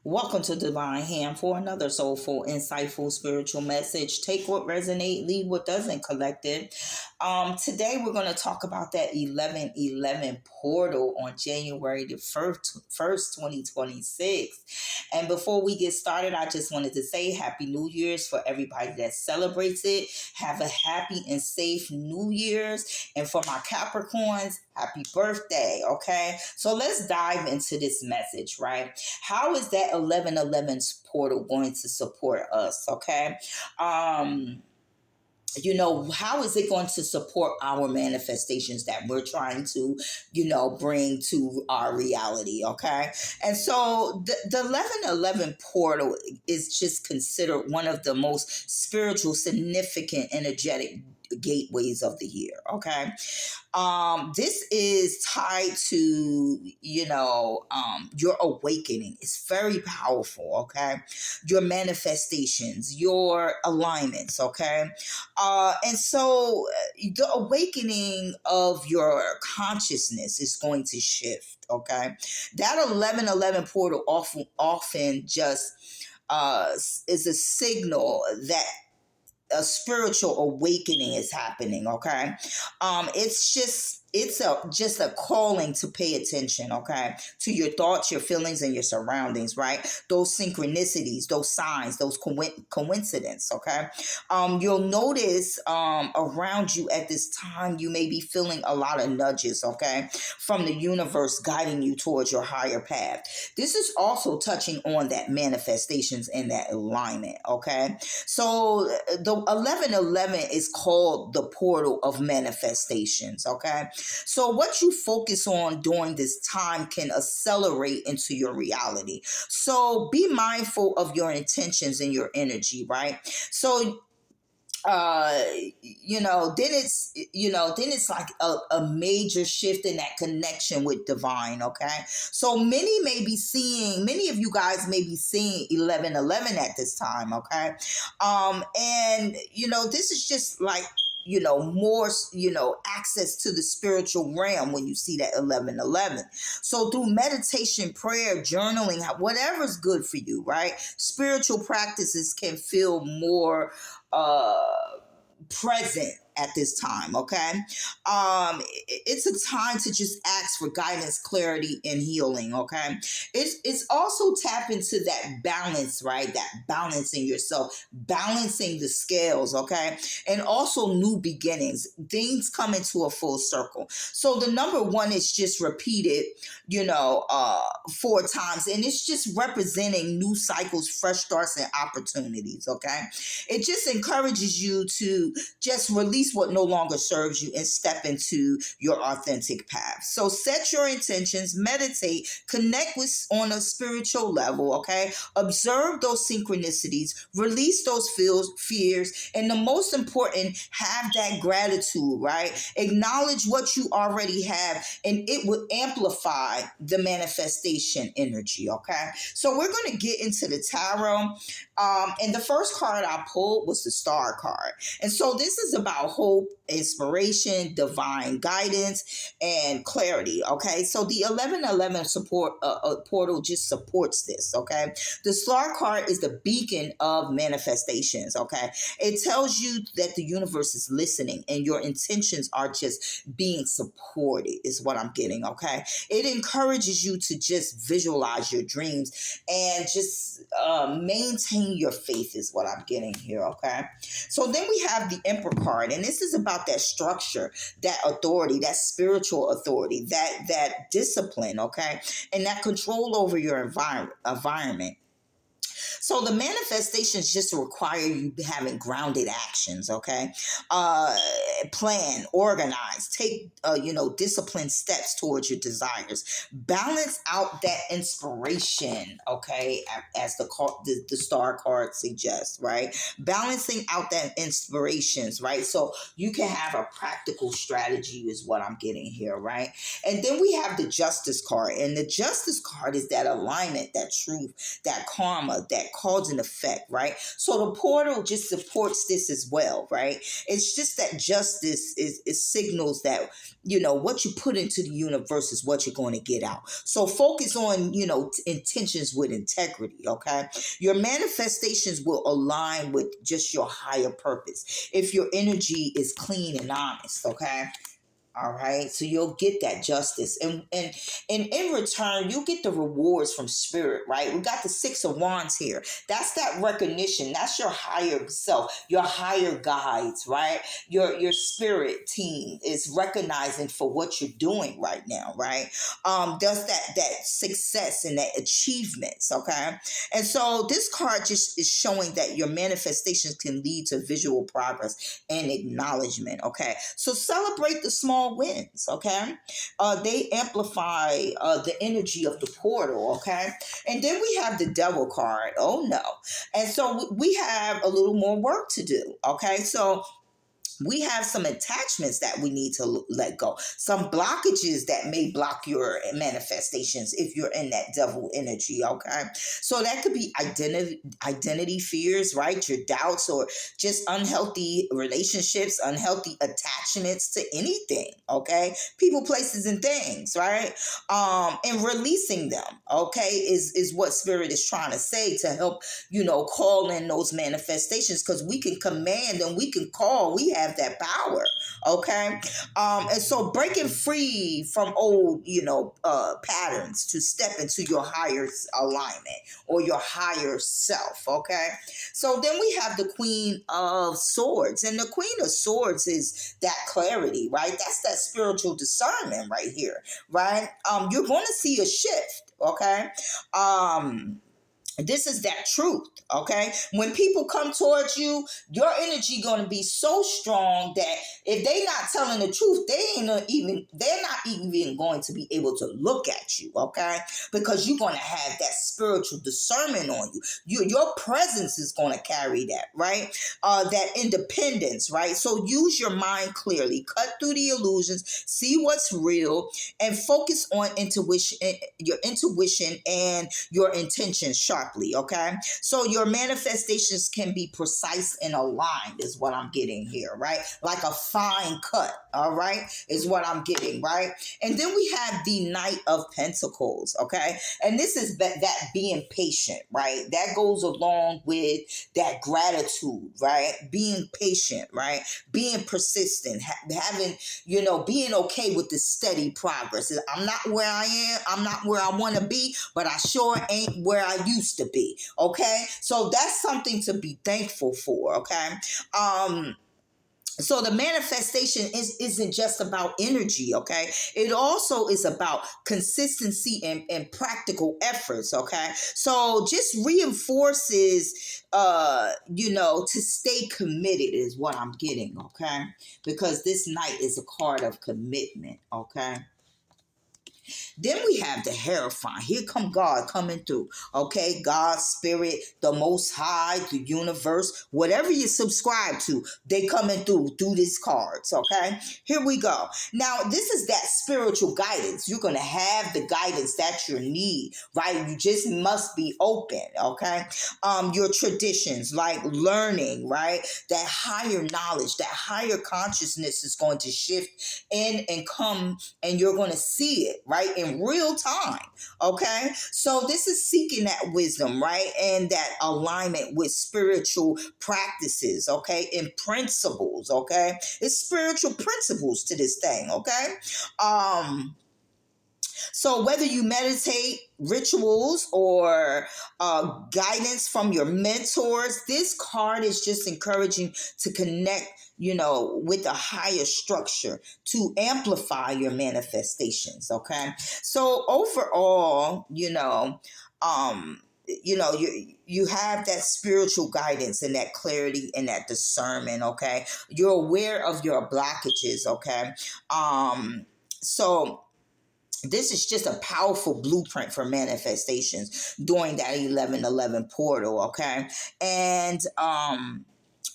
Welcome to Divine Hand for another soulful, insightful, spiritual message. Take what resonate, leave what doesn't. Collective. Today we're going to talk about that 1111 portal on January the 1st, 2026. And before we get started, I just wanted to say Happy New Year's for everybody that celebrates it. Have a happy and safe New Year's. And for my Capricorns, happy birthday. Okay. So let's dive into this message, right? How is that 1111's portal going to support us? Okay. How is it going to support our manifestations that we're trying to, bring to our reality? Okay. And so the 1111 portal is just considered one of the most spiritual, significant, energetic gateways of the year. Okay. This is tied to, your awakening. It's very powerful. Okay. Your manifestations, your alignments. Okay. The awakening of your consciousness is going to shift. Okay. That 1111 portal often just is a signal that a spiritual awakening is happening. Okay. It's just a calling to pay attention. Okay, to your thoughts, your feelings, and your surroundings. Right, those synchronicities, those signs, those coincidence. Okay. You'll notice around you at this time you may be feeling a lot of nudges. Okay, from the universe guiding you towards your higher path. This is also touching on that manifestations and that alignment. Okay. So the 1111 is called the portal of manifestations. Okay. So what you focus on during this time can accelerate into your reality. So be mindful of your intentions and your energy, right? So then it's like a major shift in that connection with divine. Okay, so many of you guys may be seeing 1111 at this time. Okay. And this is just like more access to the spiritual realm when you see that 1111. So through meditation, prayer, journaling, whatever's good for you, right? Spiritual practices can feel more uh present at this time. Okay. It's a time to just ask for guidance, clarity, and healing. Okay. It's also tap into that balance, right? That balancing yourself, balancing the scales. Okay. And also new beginnings, things come into a full circle. So the number one is just repeated, 4 times, and it's just representing new cycles, fresh starts, and opportunities. Okay. It just encourages you to just release what no longer serves you and step into your authentic path. So set your intentions, meditate, connect with on a spiritual level. Okay. Observe those synchronicities, release those fears, and the most important, have that gratitude, right? Acknowledge what you already have, and it will amplify the manifestation energy. Okay. So we're going to get into the tarot. And the first card I pulled was the Star card. And so this is about hope, inspiration, divine guidance, and clarity. Okay. So the 1111 support portal just supports this. Okay. The Star card is the beacon of manifestations. Okay. It tells you that the universe is listening and your intentions are just being supported, is what I'm getting. Okay. It encourages you to just visualize your dreams and just maintain your faith, is what I'm getting here. Okay. So then we have the Emperor card, and this is about that structure, that authority, that spiritual authority, that discipline. Okay. And that control over your environment. So the manifestations just require you having grounded actions. Okay. uh Plan, organize, take disciplined steps towards your desires, balance out that inspiration. Okay. As the Star card suggests, right? Balancing out that inspirations, right? So you can have a practical strategy, is what I'm getting here, right? And then we have the Justice card, and the Justice card is that alignment, that truth, that karma, that cause and effect, right? So the portal just supports this as well, right? It's just that justice justice is signals that, what you put into the universe is what you're going to get out. So focus on, intentions with integrity, okay? Your manifestations will align with just your higher purpose if your energy is clean and honest, okay? All right, so you'll get that justice, and in return, you get the rewards from spirit. Right, we got the Six of Wands here. That's that recognition. That's your higher self, your higher guides. Right, your spirit team is recognizing for what you're doing right now. Right, does that success and that achievements. Okay, and so this card just is showing that your manifestations can lead to visual progress and acknowledgement. Okay, so celebrate the small wins. Okay, they amplify the energy of the portal. Okay, and then we have the Devil card. Oh no, and so we have a little more work to do. Okay, so we have some attachments that we need to let go, some blockages that may block your manifestations if you're in that devil energy. Okay, so that could be identity fears, right? Your doubts, or just unhealthy relationships, unhealthy attachments to anything. Okay, people, places, and things, right? And releasing them, okay, is what spirit is trying to say, to help call in those manifestations, because we can command and we can call. We have that power. Okay, and so breaking free from old patterns to step into your higher alignment or your higher self. Okay, so then we have the Queen of Swords, and the Queen of Swords is that clarity, right? That's that spiritual discernment right here, right? You're going to see a shift. Okay, this is that truth. Okay, when people come towards you, your energy going to be so strong that if they not telling the truth, they're not even going to be able to look at you. Okay, because you're going to have that spiritual discernment on you. Your presence is going to carry that, right? That independence, right? So use your mind clearly, cut through the illusions, see what's real, and focus on your intuition and your intentions sharply. Okay, so your manifestations can be precise and aligned, is what I'm getting here, right? Like a fine cut. All right, is what I'm getting, right? And then we have the Knight of Pentacles. Okay, and this is that being patient, right? That goes along with that gratitude, right? Being patient, right? Being persistent, having, being okay with the steady progress. I'm not where I am. I'm not where I want to be, but I sure ain't where I used to be. Okay, so that's something to be thankful for. Okay, so the manifestation isn't just about energy. Okay, it also is about consistency and practical efforts. Okay, so just reinforces to stay committed, is what I'm getting. Okay, because this Knight is a card of commitment. Okay, then we have the Hierophant. Here come God coming through. Okay, God, Spirit, the Most High, the universe, whatever you subscribe to, they coming through these cards. Okay, here we go. Now, this is that spiritual guidance. You're going to have the guidance that you need, right? You just must be open. Okay, your traditions, like learning, right? That higher knowledge, that higher consciousness is going to shift in and come, and you're going to see it, right, in real time. Okay, so this is seeking that wisdom, right, and that alignment with spiritual practices. Okay, and principles. Okay, it's spiritual principles to this thing. Okay, so whether you meditate, rituals, or guidance from your mentors, this card is just encouraging to connect, with a higher structure to amplify your manifestations. Okay, so overall, you have that spiritual guidance and that clarity and that discernment. Okay, you're aware of your blockages. Okay, so this is just a powerful blueprint for manifestations during that 1111 portal. Okay, and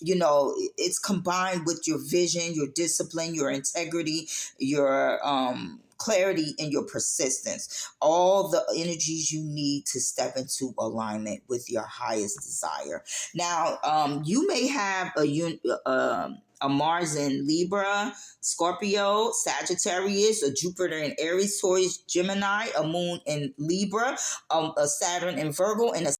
it's combined with your vision, your discipline, your integrity, your clarity, and your persistence. All the energies you need to step into alignment with your highest desire. Now, you may have a Mars in Libra, Scorpio, Sagittarius, a Jupiter in Aries, Taurus, Gemini, a Moon in Libra, a Saturn in Virgo, and a